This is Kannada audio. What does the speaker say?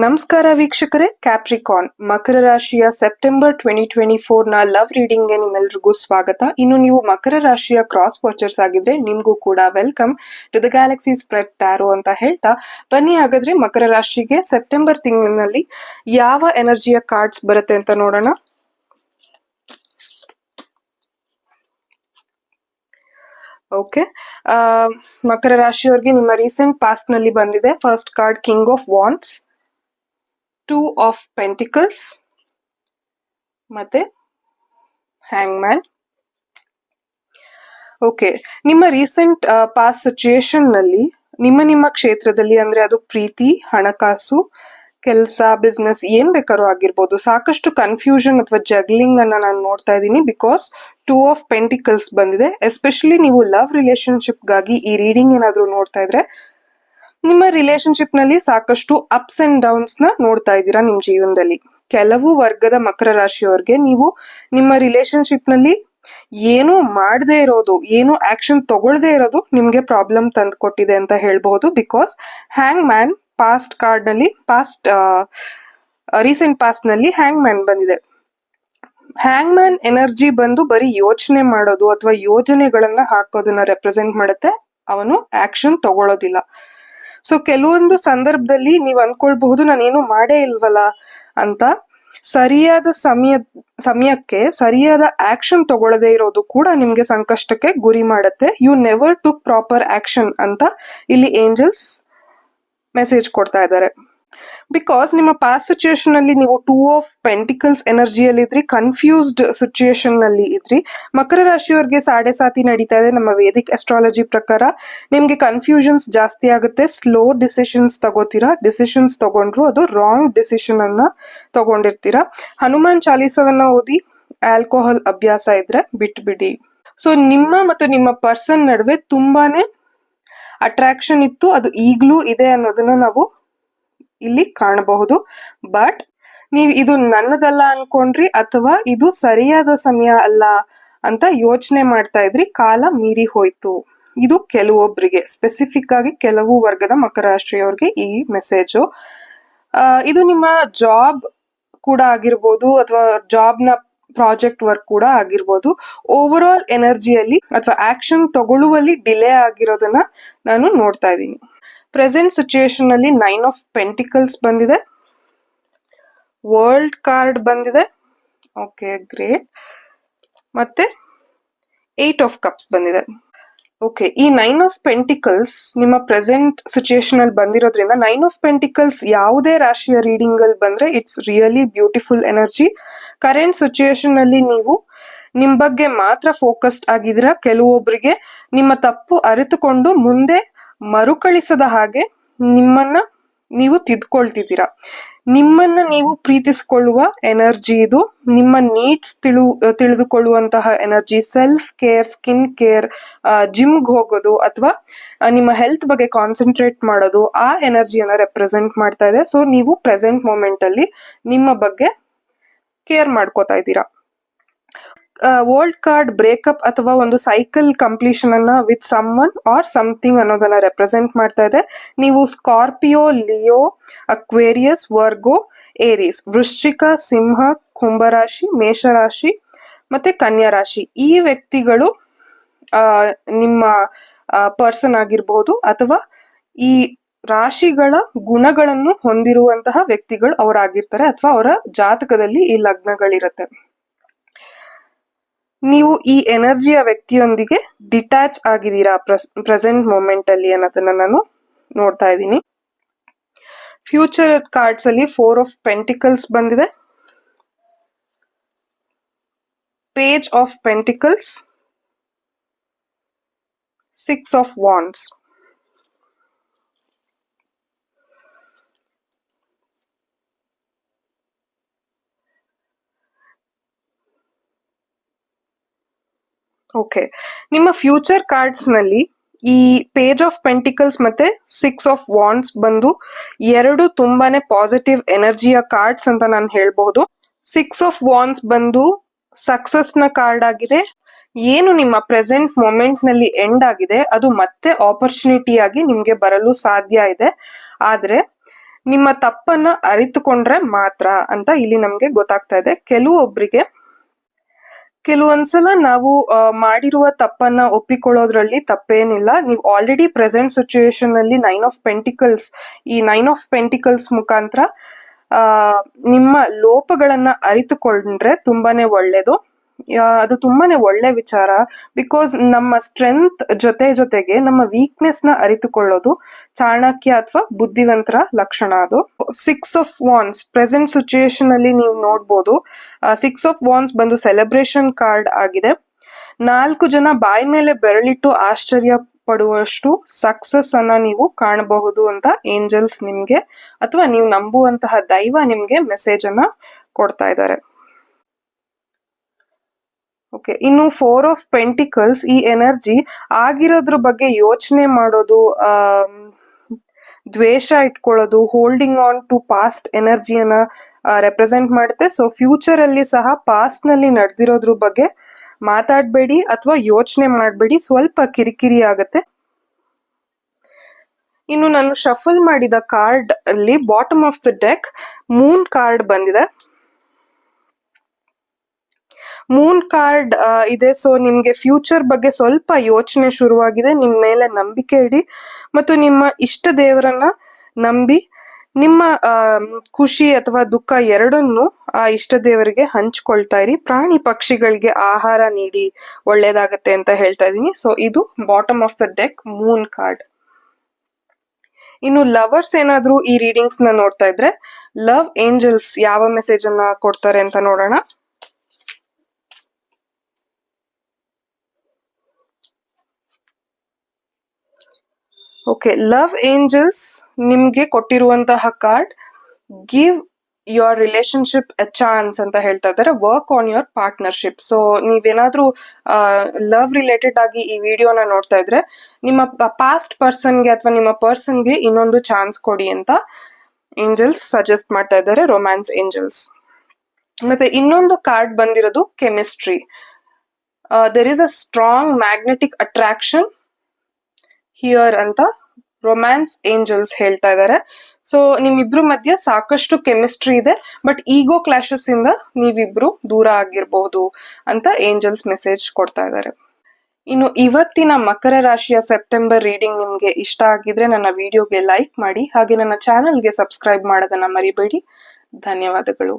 ನಮಸ್ಕಾರ ವೀಕ್ಷಕರೇ, ಕ್ಯಾಪ್ರಿಕಾನ್ ಮಕರ ರಾಶಿಯ ಸೆಪ್ಟೆಂಬರ್ 2024 ನ ಲವ್ ರೀಡಿಂಗ್ ಗೆ ನಿಮ್ಮೆಲ್ಲರಿಗೂ ಸ್ವಾಗತ. ಇನ್ನು ನೀವು ಮಕರ ರಾಶಿಯ ಕ್ರಾಸ್ ವಾಚರ್ಸ್ ಆಗಿದ್ರೆ ನಿಮ್ಗೂ ಕೂಡ welcome to the galaxy spread tarot ಅಂತ ಹೇಳ್ತಾ, ಬನ್ನಿ ಹಾಗಾದ್ರೆ ಮಕರ ರಾಶಿಗೆ ಸೆಪ್ಟೆಂಬರ್ ತಿಂಗಳಿನಲ್ಲಿ ಯಾವ ಎನರ್ಜಿಯ ಕಾರ್ಡ್ಸ್ ಬರುತ್ತೆ ಅಂತ ನೋಡೋಣ. ಓಕೆ, ಮಕರ ರಾಶಿಯವರಿಗೆ ನಿಮ್ಮ ರೀಸೆಂಟ್ ಪಾಸ್ಟ್ ನಲ್ಲಿ ಬಂದಿದೆ first card king of wands, 2 of pentacles ಮತ್ತೆ ಹ್ಯಾಂಗ್ಮ್ಯಾನ್. ಓಕೆ, ನಿಮ್ಮ ರೀಸೆಂಟ್ ಪಾಸ್ಟ್ ಸಿಚುಯೇಷನ್ ನಲ್ಲಿ ನಿಮ್ಮ ಕ್ಷೇತ್ರದಲ್ಲಿ ಅಂದ್ರೆ ಅದು ಪ್ರೀತಿ, ಹಣಕಾಸು, ಕೆಲಸ, ಬಿಸ್ನೆಸ್ ಏನ್ ಬೇಕಾದ್ರೂ ಆಗಿರ್ಬೋದು, ಸಾಕಷ್ಟು ಕನ್ಫ್ಯೂಷನ್ ಅಥವಾ ಜಗ್ಲಿಂಗ್ ಅನ್ನ ನಾನು ನೋಡ್ತಾ ಇದ್ದೀನಿ. ಬಿಕಾಸ್ 2 ಆಫ್ ಪೆಂಟಿಕಲ್ಸ್ ಬಂದಿದೆ. ಎಸ್ಪೆಷಲಿ ನೀವು ಲವ್ ರಿಲೇಶನ್ಶಿಪ್ ಗಾಗಿ ಈ ರೀಡಿಂಗ್ ಏನಾದ್ರೂ ನೋಡ್ತಾ ಇದ್ರೆ ನಿಮ್ಮ ರಿಲೇಶನ್ಶಿಪ್ ನಲ್ಲಿ ಸಾಕಷ್ಟು ಅಪ್ಸ್ ಅಂಡ್ ಡೌನ್ಸ್ ನ ನೋಡ್ತಾ ಇದ್ದೀರಾ ನಿಮ್ ಜೀವನದಲ್ಲಿ. ಕೆಲವು ವರ್ಗದ ಮಕರ ರಾಶಿಯವರಿಗೆ ನೀವು ನಿಮ್ಮ ರಿಲೇಶನ್ಶಿಪ್ ನಲ್ಲಿ ಏನು ಮಾಡದೇ ಇರೋದು, ಏನು ಆಕ್ಷನ್ ತಗೊಳ್ದೇ ಇರೋದು ನಿಮ್ಗೆ ಪ್ರಾಬ್ಲಮ್ ತಂದು ಕೊಟ್ಟಿದೆ ಅಂತ ಹೇಳ್ಬಹುದು. Because hang man past card ನಲ್ಲಿ ರೀಸೆಂಟ್ ಪಾಸ್ಟ್ ನಲ್ಲಿ ಹ್ಯಾಂಗ್ ಮ್ಯಾನ್ ಬಂದಿದೆ. ಹ್ಯಾಂಗ್ ಮ್ಯಾನ್ ಎನರ್ಜಿ ಬಂದು ಬರೀ ಯೋಚನೆ ಮಾಡೋದು ಅಥವಾ ಯೋಜನೆಗಳನ್ನ ಹಾಕೋದನ್ನ ರೆಪ್ರೆಸೆಂಟ್ ಮಾಡುತ್ತೆ. ಅವನು ಆಕ್ಷನ್ ತಗೊಳ್ಳೋದಿಲ್ಲ. ಸೊ ಕೆಲವೊಂದು ಸಂದರ್ಭದಲ್ಲಿ ನೀವು ಅನ್ಕೊಳ್ಬಹುದು ನಾನೇನು ಮಾಡೇ ಇಲ್ವಲ್ಲ ಅಂತ. ಸರಿಯಾದ ಸಮಯಕ್ಕೆ ಸರಿಯಾದ ಆಕ್ಷನ್ ತಗೊಳ್ಳದೇ ಇರೋದು ಕೂಡ ನಿಮ್ಗೆ ಸಂಕಷ್ಟಕ್ಕೆ ಗುರಿ ಮಾಡುತ್ತೆ. You never took proper action ಅಂತ ಇಲ್ಲಿ ಏಂಜಲ್ಸ್ ಮೆಸೇಜ್ ಕೊಡ್ತಾ ಇದ್ದಾರೆ. ಬಿಕಾಸ್ ನಿಮ್ಮ ಪಾಸ್ಟ್ ಸಿಚುಯೇಷನ್ ಅಲ್ಲಿ ನೀವು 2 ಆಫ್ ಪೆಂಟಿಕಲ್ಸ್ ಎನರ್ಜಿಯಲ್ಲಿ ಇದ್ರಿ, ಕನ್ಫ್ಯೂಸ್ಡ್ ಸಿಚುಯೇಷನ್ ನಲ್ಲಿ ಇದ್ರಿ. ಮಕರ ರಾಶಿಯವರಿಗೆ ಸಾಡೆ ಸಾತಿ ನಡೀತಾ ಇದೆ. ನಮ್ಮ ವೇದಿಕ್ ಅಸ್ಟ್ರಾಲಜಿ ಪ್ರಕಾರ ನಿಮ್ಗೆ ಕನ್ಫ್ಯೂಷನ್ಸ್ ಜಾಸ್ತಿ ಆಗುತ್ತೆ. Slow decisions ತಗೋತೀರಾ. ಡಿಸಿಷನ್ಸ್ ತಗೊಂಡ್ರು ಅದು ರಾಂಗ್ ಡಿಸಿಷನ್ ಅನ್ನ ತಗೊಂಡಿರ್ತೀರಾ. ಹನುಮಾನ್ ಚಾಲೀಸವನ್ನ ಓದಿ, ಆಲ್ಕೋಹಾಲ್ ಅಭ್ಯಾಸ ಇದ್ರೆ ಬಿಟ್ಬಿಡಿ. ಸೊ ನಿಮ್ಮ ಮತ್ತು ನಿಮ್ಮ ಪರ್ಸನ್ ನಡುವೆ ತುಂಬಾನೇ ಅಟ್ರಾಕ್ಷನ್ ಇತ್ತು, ಅದು ಈಗ್ಲೂ ಇದೆ ಅನ್ನೋದನ್ನ ನಾವು ಇಲ್ಲಿ ಕಾಣಬಹುದು. ಬಟ್ ನೀವು ಇದು ನನ್ನದಲ್ಲ ಅನ್ಕೊಂಡ್ರಿ ಅಥವಾ ಇದು ಸರಿಯಾದ ಸಮಯ ಅಲ್ಲ ಅಂತ ಯೋಚನೆ ಮಾಡ್ತಾ ಇದ್ರಿ. ಕಾಲ ಮೀರಿ ಹೋಯ್ತು. ಇದು ಕೆಲವೊಬ್ಬರಿಗೆ, ಸ್ಪೆಸಿಫಿಕ್ ಆಗಿ ಕೆಲವು ವರ್ಗದ ಮಕರ ರಾಶಿಯವರಿಗೆ ಈ ಮೆಸೇಜು. ಇದು ನಿಮ್ಮ ಜಾಬ್ ಕೂಡ ಆಗಿರ್ಬೋದು ಅಥವಾ ಜಾಬ್ ನ ಪ್ರಾಜೆಕ್ಟ್ ವರ್ಕ್ ಕೂಡ ಆಗಿರ್ಬೋದು. ಓವರ್ ಆಲ್ ಎನರ್ಜಿಯಲ್ಲಿ ಅಥವಾ ಆಕ್ಷನ್ ತಗೊಳ್ಳುವಲ್ಲಿ ಡಿಲೇ ಆಗಿರೋದನ್ನ ನಾನು ನೋಡ್ತಾ ಇದ್ದೀನಿ. ಪ್ರೆಸೆಂಟ್ ಸಿಚುಯೇಷನ್ ಅಲ್ಲಿ 9 ಆಫ್ ಪೆಂಟಿಕಲ್ಸ್ ಬಂದಿದೆ, ವರ್ಲ್ಡ್ ಕಾರ್ಡ್ ಬಂದಿದೆ. Okay, great. ಮತ್ತೆ 8 ಆಫ್ ಕಪ್ಸ್ ಬಂದಿದೆ. ಓಕೆ, ಈ 9 ಆಫ್ ಪೆಂಟಿಕಲ್ಸ್ ನಿಮ್ಮ ಪ್ರೆಸೆಂಟ್ ಸಿಚುಯೇಷನ್ ಅಲ್ಲಿ ಬಂದಿರೋದ್ರಿಂದ 9 ಆಫ್ ಪೆಂಟಿಕಲ್ಸ್ ಯಾವುದೇ ರಾಶಿಯ ರೀಡಿಂಗ್ ಅಲ್ಲಿ ಬಂದ್ರೆ it's really beautiful energy. Current situation ಅಲ್ಲಿ ನೀವು ನಿಮ್ ಬಗ್ಗೆ ಮಾತ್ರ ಫೋಕಸ್ಡ್ ಆಗಿದ್ದೀರಾ. ಕೆಲವೊಬ್ಬರಿಗೆ ನಿಮ್ಮ ತಪ್ಪು ಅರಿತುಕೊಂಡು ಮುಂದೆ ಮರುಕಳಿಸದ ಹಾಗೆ ನಿಮ್ಮನ್ನ ನೀವು ತಿದ್ಕೊಳ್ತಿದ್ದೀರಾ. ನಿಮ್ಮನ್ನ ನೀವು ಪ್ರೀತಿಸಿಕೊಳ್ಳುವ ಎನರ್ಜಿ ಇದು. ನಿಮ್ಮ ನೀಡ್ಸ್ ತಿಳಿದುಕೊಳ್ಳುವಂತಹ energy, self care, skin care, ಜಿಮ್ಗೆ ಹೋಗೋದು ಅಥವಾ ನಿಮ್ಮ ಹೆಲ್ತ್ ಬಗ್ಗೆ ಕಾನ್ಸಂಟ್ರೇಟ್ ಮಾಡೋದು, ಆ ಎನರ್ಜಿಯನ್ನ ರೆಪ್ರೆಸೆಂಟ್ ಮಾಡ್ತಾ ಇದೆ. ಸೊ ನೀವು ಪ್ರೆಸೆಂಟ್ ಮೂಮೆಂಟ್ ಅಲ್ಲಿ ನಿಮ್ಮ ಬಗ್ಗೆ ಕೇರ್ ಮಾಡ್ಕೋತಾ ಇದ್ದೀರಾ. ವರ್ಲ್ಡ್ ಕಾರ್ಡ್ ಬ್ರೇಕಪ್ ಅಥವಾ ಒಂದು ಸೈಕಲ್ ಕಂಪ್ಲೀಷನ್ ಅನ್ನ ವಿತ್ ಸಮ್ವನ್ ಆರ್ ಸಮಥಿಂಗ್ ಅನ್ನೋದನ್ನ ರೆಪ್ರೆಸೆಂಟ್ ಮಾಡ್ತಾ ಇದೆ. ನೀವು ಸ್ಕಾರ್ಪಿಯೋ, ಲಿಯೋ, ಅಕ್ವೇರಿಯಸ್, ವರ್ಗೋ, ಏರೀಸ್, ವೃಶ್ಚಿಕ, ಸಿಂಹ, ಕುಂಭರಾಶಿ, ಮೇಷರಾಶಿ ಮತ್ತೆ ಕನ್ಯಾ ರಾಶಿ ಈ ವ್ಯಕ್ತಿಗಳು ನಿಮ್ಮ ಪರ್ಸನ್ ಆಗಿರ್ಬೋದು ಅಥವಾ ಈ ರಾಶಿಗಳ ಗುಣಗಳನ್ನು ಹೊಂದಿರುವಂತಹ ವ್ಯಕ್ತಿಗಳು ಅವರಾಗಿರ್ತಾರೆ ಅಥವಾ ಅವರ ಜಾತಕದಲ್ಲಿ ಈ ಲಗ್ನಗಳಿರುತ್ತೆ. ನೀವು ಈ ಎನರ್ಜಿಯ ವ್ಯಕ್ತಿಯೊಂದಿಗೆ ಡಿಟ್ಯಾಚ್ ಆಗಿದ್ದೀರಾ ಪ್ರೆಸೆಂಟ್ ಮೂಮೆಂಟ್ ಅಲ್ಲಿ ಅನ್ನೋದನ್ನ ನಾನು ನೋಡ್ತಾ ಇದ್ದೀನಿ. ಫ್ಯೂಚರ್ ಕಾರ್ಡ್ಸ್ ಅಲ್ಲಿ 4 ಆಫ್ ಪೆಂಟಿಕಲ್ಸ್ ಬಂದಿದೆ, page of pentacles, 6 of wands. Okay, ನಿಮ್ಮ ಫ್ಯೂಚರ್ ಕಾರ್ಡ್ಸ್ ನಲ್ಲಿ ಈ ಪೇಜ್ ಆಫ್ ಪೆಂಟಿಕಲ್ಸ್ ಮತ್ತೆ 6 ಆಫ್ ವಾಂಡ್ಸ್ ಬಂದು ಎರಡು ತುಂಬಾನೇ ಪಾಸಿಟಿವ್ ಎನರ್ಜಿಯ ಕಾರ್ಡ್ಸ್ ಅಂತ ನಾನು ಹೇಳ್ಬಹುದು. 6 ಆಫ್ ವಾಂಡ್ಸ್ ಬಂದು ಸಕ್ಸಸ್ ನ ಕಾರ್ಡ್ ಆಗಿದೆ. ಏನು ನಿಮ್ಮ ಪ್ರೆಸೆಂಟ್ ಮೊಮೆಂಟ್ ನಲ್ಲಿ ಎಂಡ್ ಆಗಿದೆ ಅದು ಮತ್ತೆ ಆಪರ್ಚುನಿಟಿ ಆಗಿ ನಿಮ್ಗೆ ಬರಲು ಸಾಧ್ಯ ಇದೆ. ಆದ್ರೆ ನಿಮ್ಮ ತಪ್ಪನ್ನ ಅರಿತುಕೊಂಡ್ರೆ ಮಾತ್ರ ಅಂತ ಇಲ್ಲಿ ನಮ್ಗೆ ಗೊತ್ತಾಗ್ತಾ ಇದೆ. ಕೆಲವೊಂದ್ಸಲ ನಾವು ಮಾಡಿರುವ ತಪ್ಪನ್ನ ಒಪ್ಪಿಕೊಳ್ಳೋದ್ರಲ್ಲಿ ತಪ್ಪೇನಿಲ್ಲ. ನೀವು ಆಲ್ರೆಡಿ ಪ್ರೆಸೆಂಟ್ ಸಿಚುಯೇಷನ್ ಅಲ್ಲಿ 9 ಆಫ್ ಪೆಂಟಿಕಲ್ಸ್ ಮುಖಾಂತರ ನಿಮ್ಮ ಲೋಪಗಳನ್ನ ಅರಿತುಕೊಂಡ್ರೆ ತುಂಬಾನೇ ಒಳ್ಳೇದು. ಅದು ತುಂಬಾನೇ ಒಳ್ಳೆ ವಿಚಾರ. ಬಿಕಾಸ್ ನಮ್ಮ ಸ್ಟ್ರೆಂತ್ ಜೊತೆಗೆ ನಮ್ಮ ವೀಕ್ನೆಸ್ ನ ಅರಿತುಕೊಳ್ಳೋದು ಚಾಣಕ್ಯ ಅಥವಾ ಬುದ್ಧಿವಂತರ ಲಕ್ಷಣ. ಅದು 6 ಆಫ್ ವಾನ್ಸ್ ಪ್ರೆಸೆಂಟ್ ಸಿಚುಯೇಷನ್ ಅಲ್ಲಿ ನೀವು ನೋಡ್ಬೋದು. 6 ಆಫ್ ವಾನ್ಸ್ ಬಂದು ಸೆಲೆಬ್ರೇಷನ್ ಕಾರ್ಡ್ ಆಗಿದೆ. 4 ಜನ ಬಾಯಿ ಮೇಲೆ ಬೆರಳಿಟ್ಟು ಆಶ್ಚರ್ಯ ಪಡುವಷ್ಟು ಸಕ್ಸಸ್ ಅನ್ನ ನೀವು ಕಾಣಬಹುದು ಅಂತ ಏಂಜಲ್ಸ್ ನಿಮ್ಗೆ ಅಥವಾ ನೀವು ನಂಬುವಂತಹ ದೈವ ನಿಮ್ಗೆ ಮೆಸೇಜ್ ಅನ್ನ ಕೊಡ್ತಾ ಇದ್ದಾರೆ. ಓಕೆ, ಇನ್ನು 4 ಆಫ್ ಪೆಂಟಿಕಲ್ಸ್ ಈ ಎನರ್ಜಿ ಆಗಿರೋದ್ರ ಬಗ್ಗೆ ಯೋಚನೆ ಮಾಡೋದು, ದ್ವೇಷ ಇಟ್ಕೊಳ್ಳೋದು, ಹೋಲ್ಡಿಂಗ್ ಆನ್ ಟು ಪಾಸ್ಟ್ ಎನರ್ಜಿಯನ್ನ ರೆಪ್ರೆಸೆಂಟ್ ಮಾಡುತ್ತೆ. ಸೊ ಫ್ಯೂಚರ್ ಅಲ್ಲಿ ಸಹ ಪಾಸ್ಟ್ ನಲ್ಲಿ ನಡೆದಿರೋದ್ರ ಬಗ್ಗೆ ಮಾತಾಡಬೇಡಿ ಅಥವಾ ಯೋಚನೆ ಮಾಡಬೇಡಿ, ಸ್ವಲ್ಪ ಕಿರಿಕಿರಿ ಆಗತ್ತೆ. ಇನ್ನು ನಾನು ಶಫಲ್ ಮಾಡಿದ ಕಾರ್ಡ್ ಅಲ್ಲಿ bottom of the deck Moon card ಬಂದಿದೆ. ಮೂನ್ ಕಾರ್ಡ್ ಇದೆ. ಸೊ ನಿಮ್ಗೆ ಫ್ಯೂಚರ್ ಬಗ್ಗೆ ಸ್ವಲ್ಪ ಯೋಚನೆ ಶುರುವಾಗಿದೆ. ನಿಮ್ ಮೇಲೆ ನಂಬಿಕೆ ಇಡಿ ಮತ್ತು ನಿಮ್ಮ ಇಷ್ಟ ದೇವರನ್ನ ನಂಬಿ ನಿಮ್ಮ ಖುಷಿ ಅಥವಾ ದುಃಖ ಎರಡನ್ನು ಆ ಇಷ್ಟ ದೇವರಿಗೆ ಹಂಚ್ಕೊಳ್ತಾ ಇರಿ. ಪ್ರಾಣಿ ಪಕ್ಷಿಗಳಿಗೆ ಆಹಾರ ನೀಡಿ, ಒಳ್ಳೇದಾಗತ್ತೆ ಅಂತ ಹೇಳ್ತಾ ಇದೀನಿ. ಸೊ ಇದು bottom of the deck Moon card. ಇನ್ನು ಲವರ್ಸ್ ಏನಾದ್ರೂ ಈ ರೀಡಿಂಗ್ಸ್ ನ ನೋಡ್ತಾ ಇದ್ರೆ ಲವ್ ಏಂಜಲ್ಸ್ ಯಾವ ಮೆಸೇಜ್ ಅನ್ನ ಕೊಡ್ತಾರೆ ಅಂತ ನೋಡೋಣ. ಓಕೆ, ಲವ್ ಏಂಜಲ್ಸ್ ನಿಮ್ಗೆ ಕೊಟ್ಟಿರುವಂತಹ card give your relationship A chance ಅಂತ ಹೇಳ್ತಾ ಇದ್ದಾರೆ. Work on your partnership. So ನೀವೇನಾದ್ರೂ ಲವ್ ರಿಲೇಟೆಡ್ ಆಗಿ ಈ ವಿಡಿಯೋನ ನೋಡ್ತಾ ಇದ್ರೆ ನಿಮ್ಮ ಪಾಸ್ಟ್ ಪರ್ಸನ್ಗೆ ಅಥವಾ ನಿಮ್ಮ ಪರ್ಸನ್ಗೆ ಇನ್ನೊಂದು ಚಾನ್ಸ್ ಕೊಡಿ ಅಂತ ಏಂಜಲ್ಸ್ ಸಜೆಸ್ಟ್ ಮಾಡ್ತಾ ಇದ್ದಾರೆ, ರೊಮ್ಯಾನ್ಸ್ ಏಂಜಲ್ಸ್. ಮತ್ತೆ ಇನ್ನೊಂದು ಕಾರ್ಡ್ ಬಂದಿರೋದು chemistry. There is a strong magnetic attraction here ಅಂತ ರೊಮ್ಯಾನ್ಸ್ ಏಂಜಲ್ಸ್ ಹೇಳ್ತಾ ಇದ್ದಾರೆ. ಸೊ ನಿಮ್ಮಿಬ್ರು ಮಧ್ಯೆ ಸಾಕಷ್ಟು ಕೆಮಿಸ್ಟ್ರಿ ಇದೆ, ಬಟ್ ಈಗೋ ಕ್ಲಾಶಸ್ ಇಂದ ನೀವಿಬ್ರು ದೂರ ಆಗಿರ್ಬಹುದು ಅಂತ ಏಂಜಲ್ಸ್ ಮೆಸೇಜ್ ಕೊಡ್ತಾ ಇದ್ದಾರೆ. ಇನ್ನು ಇವತ್ತಿನ ಮಕರ ರಾಶಿಯ ಸೆಪ್ಟೆಂಬರ್ ರೀಡಿಂಗ್ ನಿಮ್ಗೆ ಇಷ್ಟ ಆಗಿದ್ರೆ ನನ್ನ ವಿಡಿಯೋಗೆ ಲೈಕ್ ಮಾಡಿ, ಹಾಗೆ ನನ್ನ ಚಾನೆಲ್ಗೆ ಸಬ್ಸ್ಕ್ರೈಬ್ ಮಾಡೋದನ್ನ ಮರಿಬೇಡಿ. ಧನ್ಯವಾದಗಳು.